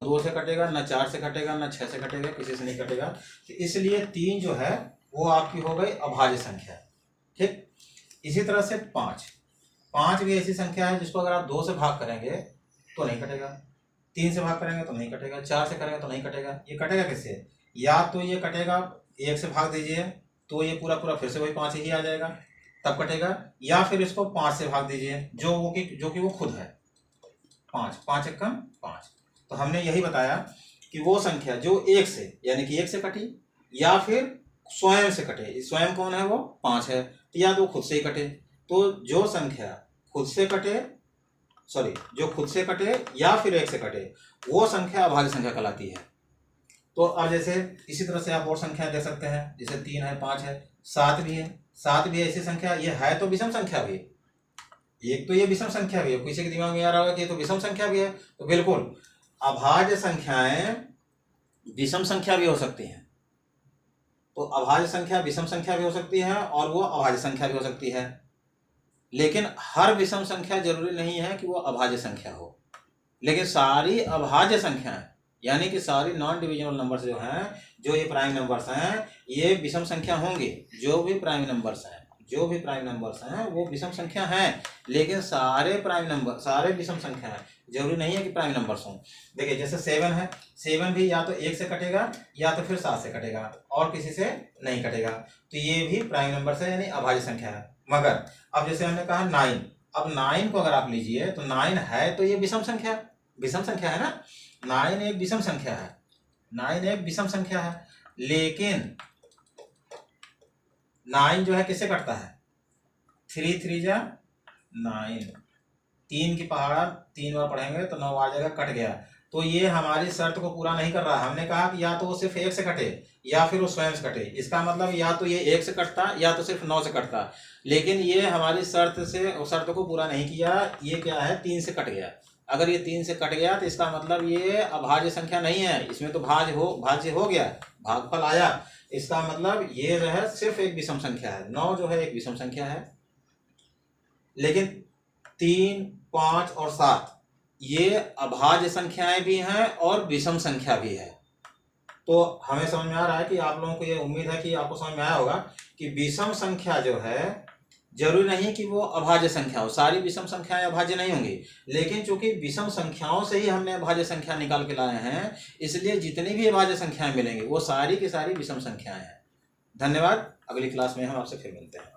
2 से कटेगा, ना 4 से कटेगा, ना 6 से कटेगा, किसी से नहीं कटेगा। तो इसलिए 3 जो है वो आपकी हो गई अभाज्य संख्या। ठीक, इसी तरह से 5 भी ऐसी संख्या है जिसको अगर आप 2 से भाग करेंगे तो नहीं कटेगा, 3 से भाग करेंगे तो नहीं कटेगा, 4 से करेंगे तो नहीं कटेगा। ये कटेगा किससे? या तो ये कटेगा 1 से भाग दीजिए तो ये पूरा पूरा फिर से वही 5 ही आ जाएगा, तब कटेगा। या फिर इसको 5 से भाग दीजिए जो कि वो खुद है 5, 5 एकम 5। तो हमने यही बताया कि वो संख्या जो 1 से यानी कि 1 से कटी या फिर स्वयं से कटे, स्वयं कौन है? वो 5 है, तो या तो खुद से ही कटे। तो जो संख्या खुद से कटे, जो खुद से कटे या फिर 1 से कटे, वो संख्या अभाज्य संख्या कहलाती है। तो अब जैसे इसी तरह से आप और संख्या देख सकते हैं, जैसे 3 है, 5 है, 7 भी है। 7 भी ऐसी संख्या, ये है तो विषम संख्या भी, एक तो ये विषम संख्या भी है। किसी के दिमाग में आ रहा होगा कि ये तो विषम संख्या भी है, तो बिल्कुल अभाज्य संख्याएं विषम संख्या भी हो सकती हैं। तो अभाज्य संख्या विषम संख्या भी हो सकती है और वो अभाज्य संख्या भी हो सकती है, लेकिन हर विषम संख्या जरूरी नहीं है कि वो अभाज्य संख्या हो। लेकिन सारी अभाज्य संख्याएं यानी कि सारी नॉन डिविजिबल नंबर्स जो हैं, जो ये प्राइम नंबर्स हैं, ये विषम संख्या होंगे। जो भी प्राइम नंबर्स हैं वो विषम संख्या हैं, लेकिन सारे प्राइम नंबर, सारे विषम संख्या हैं, जरूरी नहीं है कि प्राइम नंबर्स हों। देखिए जैसे 7 है, 7 भी या तो 1 से कटेगा या तो फिर 7 से कटेगा और किसी से नहीं कटेगा, तो ये भी प्राइम नंबर्स है यानी अभाज्य संख्या है। मगर अब जैसे हमने कहा 9, अब 9 को अगर आप लीजिए तो 9 है तो ये विषम संख्या है ना, 9 एक विषम संख्या है, 9 एक विषम संख्या है। लेकिन 9 जो है किससे कटता है? 3 3 जा 9, 3 की पहाड़ा 3 बार पढ़ेंगे तो 9 आ जाएगा, कट गया। तो ये हमारी शर्त को पूरा नहीं कर रहा। हमने कहा कि या तो वो सिर्फ 1 से कटे या फिर वो स्वयं से कटे। इसका मतलब या तो ये 1 से कटता या तो सिर्फ 9 से कटता, लेकिन ये हमारी शर्त को पूरा नहीं किया। ये क्या है? 3 से कट गया। अगर ये 3 से कट गया तो इसका मतलब ये अभाज्य संख्या नहीं है, इसमें तो भाज्य हो गया, भागफल आया। इसका मतलब ये जो है सिर्फ एक विषम संख्या है। 9 जो है एक विषम संख्या है, लेकिन 3, 5 और 7 ये अभाज्य संख्याएं भी हैं और विषम संख्या भी है। तो हमें समझ में आ रहा है कि आप लोगों को ये उम्मीद है कि आपको समझ में आया होगा कि विषम संख्या जो है जरूरी नहीं कि वो अभाज्य संख्या हो। सारी विषम संख्याएं अभाज्य नहीं होंगी, लेकिन चूंकि विषम संख्याओं से ही हमने अभाज्य संख्या निकाल के लाए हैं, इसलिए जितनी भी अभाज्य संख्याएं मिलेंगी वो सारी की सारी विषम संख्याएं हैं। धन्यवाद। अगली क्लास में हम आपसे फिर मिलते हैं।